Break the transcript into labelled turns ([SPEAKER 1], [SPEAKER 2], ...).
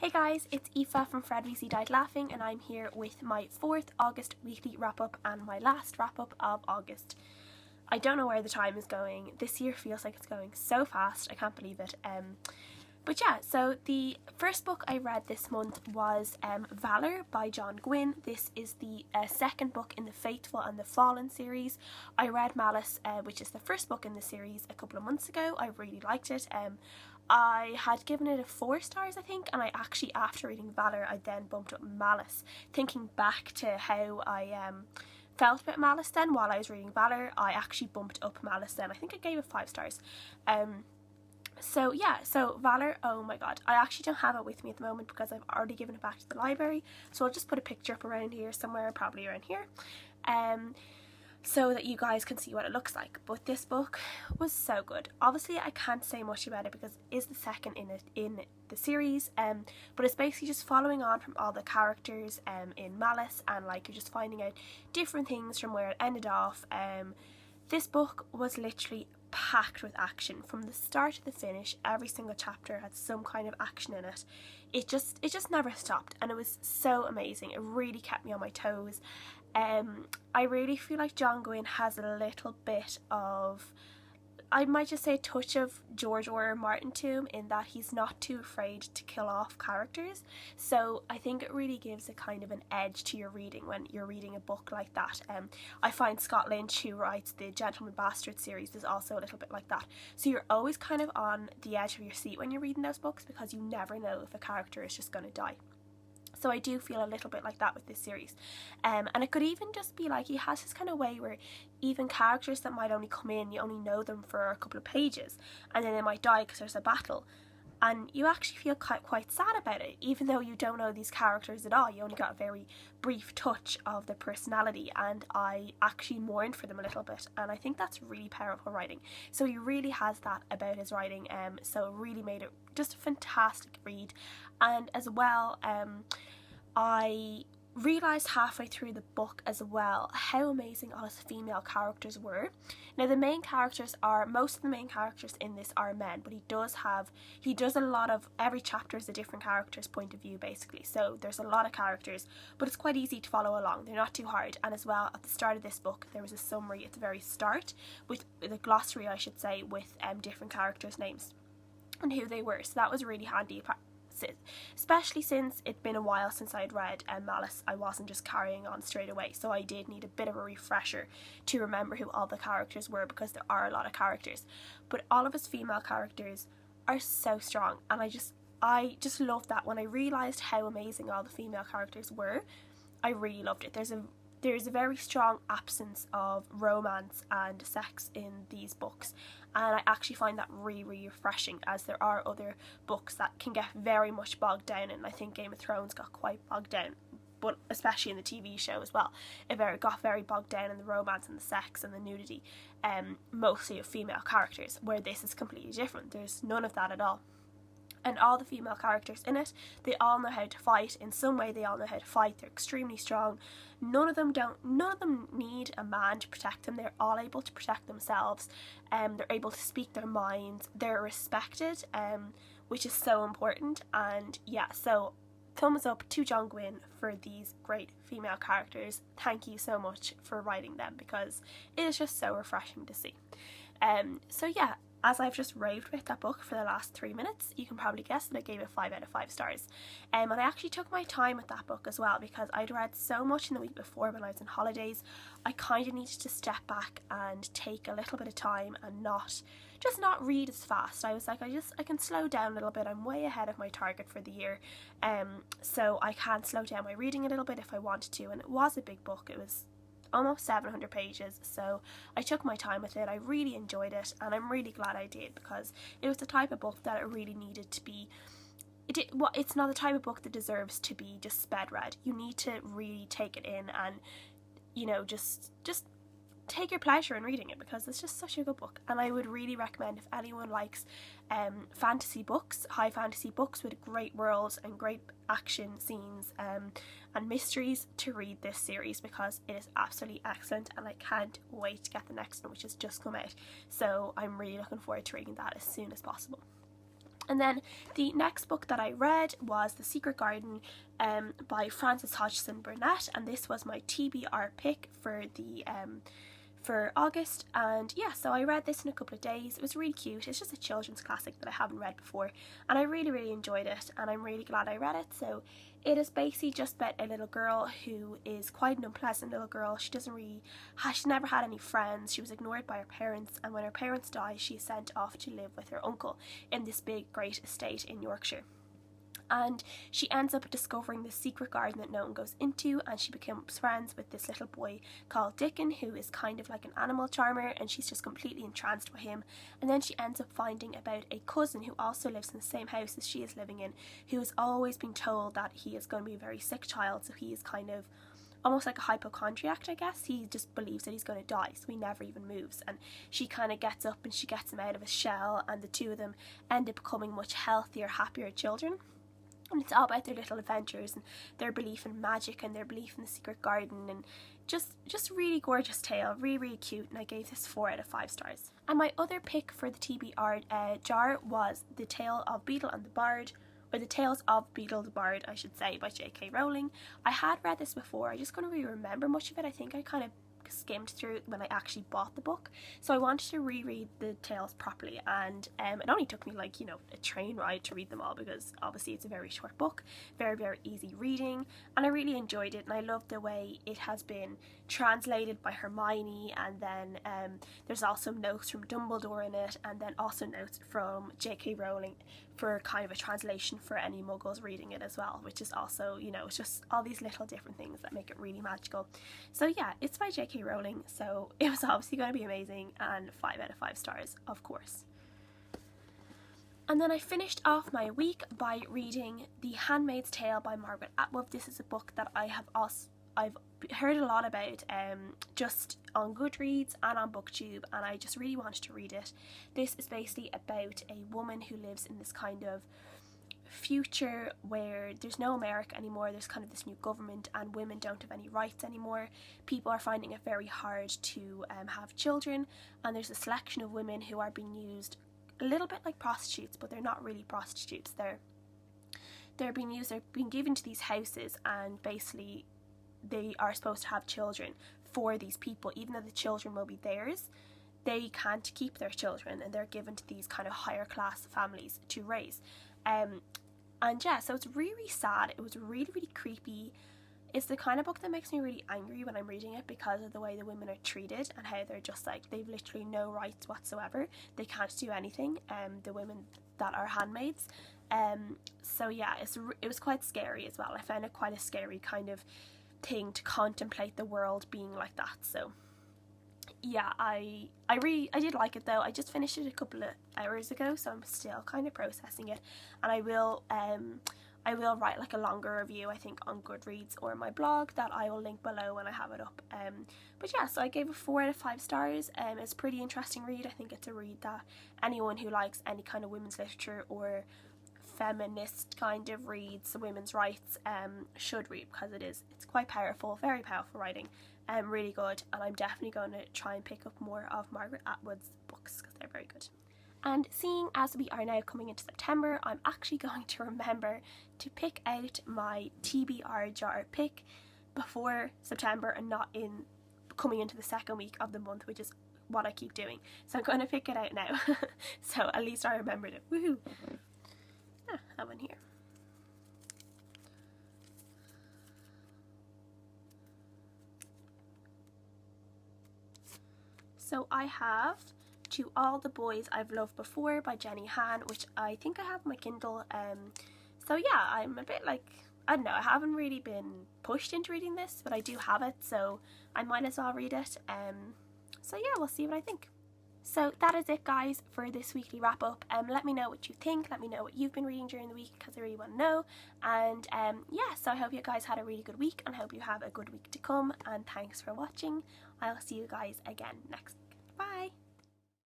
[SPEAKER 1] Hey guys, it's Aoife from Fred VC Died Laughing, and I'm here with my 4th August weekly wrap up and my last wrap up of August. I don't know where the time is going. This year feels like it's going so fast, I can't believe it. But yeah, so the first book I read this month was Valor by Gwynne. This is the second book in the Faithful and the Fallen series. I read Malice, which is the first book in the series, a couple of months ago. I really liked it. I had given it 4 stars, I think, and I actually, after reading Valor, I then bumped up Malice. Thinking back to how I felt about Malice then while I was reading Valor, I actually bumped up Malice then. I think I gave it 5 stars. So yeah, so Valor, oh my god, I actually don't have it with me at the moment because I've already given it back to the library, so I'll just put a picture up around here somewhere, probably around here, so that you guys can see what it looks like. But this book was so good. Obviously I can't say much about it because it is the second in the series, but it's basically just following on from all the characters in Malice, and like you're just finding out different things from where it ended off. This book was literally packed with action from the start to the finish. Every single chapter had some kind of action in it. It just never stopped, and it was so amazing. It really kept me on my toes. I really feel like Gwynne has a little bit of, I might just say, a touch of George R.R. Martin to him, in that he's not too afraid to kill off characters. So I think it really gives a kind of an edge to your reading when you're reading a book like that. I find Scott Lynch, who writes the Gentleman Bastard series, is also a little bit like that. So you're always kind of on the edge of your seat when you're reading those books, because you never know if a character is just going to die. So I do feel a little bit like that with this series. And it could even just be like, he has this kind of way where even characters that might only come in, you only know them for a couple of pages, and then they might die because there's a battle. And you actually feel quite sad about it, even though you don't know these characters at all. You only got a very brief touch of their personality, and I actually mourned for them a little bit, and I think that's really powerful writing. So he really has that about his writing, so it really made it just a fantastic read. And as well, I realised halfway through the book as well how amazing all his female characters were. Now the main characters are, most of the main characters in this are men, but he does a lot of, every chapter is a different character's point of view basically, so there's a lot of characters, but it's quite easy to follow along. They're not too hard. And as well, at the start of this book there was a summary at the very start, with a glossary I should say, with different characters' names and who they were, so that was really handy, especially since it'd been a while since I'd read Malice. I wasn't just carrying on straight away, so I did need a bit of a refresher to remember who all the characters were, because there are a lot of characters. But all of his female characters are so strong, and I just loved that. When I realised how amazing all the female characters were, I really loved it. There's a very strong absence of romance and sex in these books, and I actually find that really refreshing, as there are other books that can get very much bogged down, and I think Game of Thrones got quite bogged down, but especially in the TV show as well, it got very bogged down in the romance and the sex and the nudity, mostly of female characters, where this is completely different. There's none of that at all. And all the female characters in it, they all know how to fight. In some way they all know how to fight. They're extremely strong. None of them need a man to protect them. They're all able to protect themselves. They're able to speak their minds. They're respected, which is so important. And yeah, so thumbs up to Gwynne for these great female characters. Thank you so much for writing them, because it is just so refreshing to see. So yeah, as I've just raved with that book for the last 3 minutes, you can probably guess that I gave it 5 out of 5 stars. And I actually took my time with that book as well, because I'd read so much in the week before when I was on holidays. I kind of needed to step back and take a little bit of time and not read as fast. I was like, I can slow down a little bit. I'm way ahead of my target for the year, so I can slow down my reading a little bit if I wanted to. And it was a big book. It was almost 700 pages, so I took my time with it. I really enjoyed it, and I'm really glad I did, because it was the type of book that it really needed to be. It's not the type of book that deserves to be just sped read. You need to really take it in, and you know, just take your pleasure in reading it, because it's just such a good book. And I would really recommend, if anyone likes fantasy books, high fantasy books with great worlds and great action scenes and mysteries, to read this series, because it is absolutely excellent, and I can't wait to get the next one, which has just come out. So I'm really looking forward to reading that as soon as possible. And then the next book that I read was The Secret Garden by Frances Hodgson Burnett, and this was my TBR pick for the for August. And yeah, so I read this in a couple of days. It was really cute. It's just a children's classic that I haven't read before, and I really enjoyed it, and I'm really glad I read it. So it is basically just about a little girl who is quite an unpleasant little girl. She's never had any friends. She was ignored by her parents, and when her parents die, she's sent off to live with her uncle in this big great estate in Yorkshire. And she ends up discovering this secret garden that no one goes into, and she becomes friends with this little boy called Dickon, who is kind of like an animal charmer, and she's just completely entranced by him. And then she ends up finding about a cousin who also lives in the same house as she is living in, who has always been told that he is going to be a very sick child, so he is kind of almost like a hypochondriac, I guess. He just believes that he's going to die, so he never even moves. And she kind of gets up and she gets him out of his shell, and the two of them end up becoming much healthier, happier children. And it's all about their little adventures and their belief in magic and their belief in the secret garden, and just really gorgeous tale, really cute, and I gave this 4 out of 5 stars. And my other pick for the TBR jar was The Tale of Beetle and the Bard, or The Tales of Beetle the Bard, I should say, by J.K. Rowling. I had read this before, I just couldn't really remember much of it. I think I kind of skimmed through it when I actually bought the book, so I wanted to reread the tales properly, and it only took me like, you know, a train ride to read them all, because obviously it's a very short book, very easy reading, and I really enjoyed it. And I love the way it has been translated by Hermione, and then there's also notes from Dumbledore in it, and then also notes from J.K. Rowling for kind of a translation for any muggles reading it as well, which is also, you know, it's just all these little different things that make it really magical. So yeah, it's by J.K. Rowling, so it was obviously going to be amazing, and 5 out of 5 stars, of course. And then I finished off my week by reading The Handmaid's Tale by Margaret Atwood. This is a book that I've heard a lot about just on Goodreads and on BookTube, and I just really wanted to read it. This is basically about a woman who lives in this kind of future where there's no America anymore. There's kind of this new government, and women don't have any rights anymore. People are finding it very hard to have children, and there's a selection of women who are being used a little bit like prostitutes, but they're not really prostitutes. They're being given to these houses, and basically they are supposed to have children for these people. Even though the children will be theirs, they can't keep their children, and they're given to these kind of higher class families to raise. And yeah, so it's really sad. It was really creepy. It's the kind of book that makes me really angry when I'm reading it, because of the way the women are treated and how they're just like, they've literally no rights whatsoever. They can't do anything, the women that are handmaids. So yeah, it was quite scary as well. I found it quite a scary kind of thing to contemplate the world being like that. So yeah, I did like it though. I just finished it a couple of hours ago, so I'm still kind of processing it, and I will write like a longer review, I think, on Goodreads or my blog that I will link below when I have it up. But yeah, so I gave it 4 out of 5 stars. It's a pretty interesting read. I think it's a read that anyone who likes any kind of women's literature or feminist kind of reads women's rights should read, because it's quite powerful, very powerful writing, really good, and I'm definitely going to try and pick up more of Margaret Atwood's books because they're very good. And seeing as we are now coming into September, I'm actually going to remember to pick out my TBR jar pick before September, and not coming into the second week of the month, which is what I keep doing. So I'm going to pick it out now. So at least I remembered it. Woohoo! That one here. So I have To All the Boys I've Loved Before by Jenny Han, which I think I have on my Kindle. So yeah, I'm a bit like, I don't know, I haven't really been pushed into reading this, but I do have it, so I might as well read it. So yeah, we'll see what I think. So that is it, guys, for this weekly wrap up. Let me know what you think, let me know what you've been reading during the week, because I really want to know. And yeah, so I hope you guys had a really good week, and I hope you have a good week to come, and thanks for watching. I'll see you guys again next week. Bye!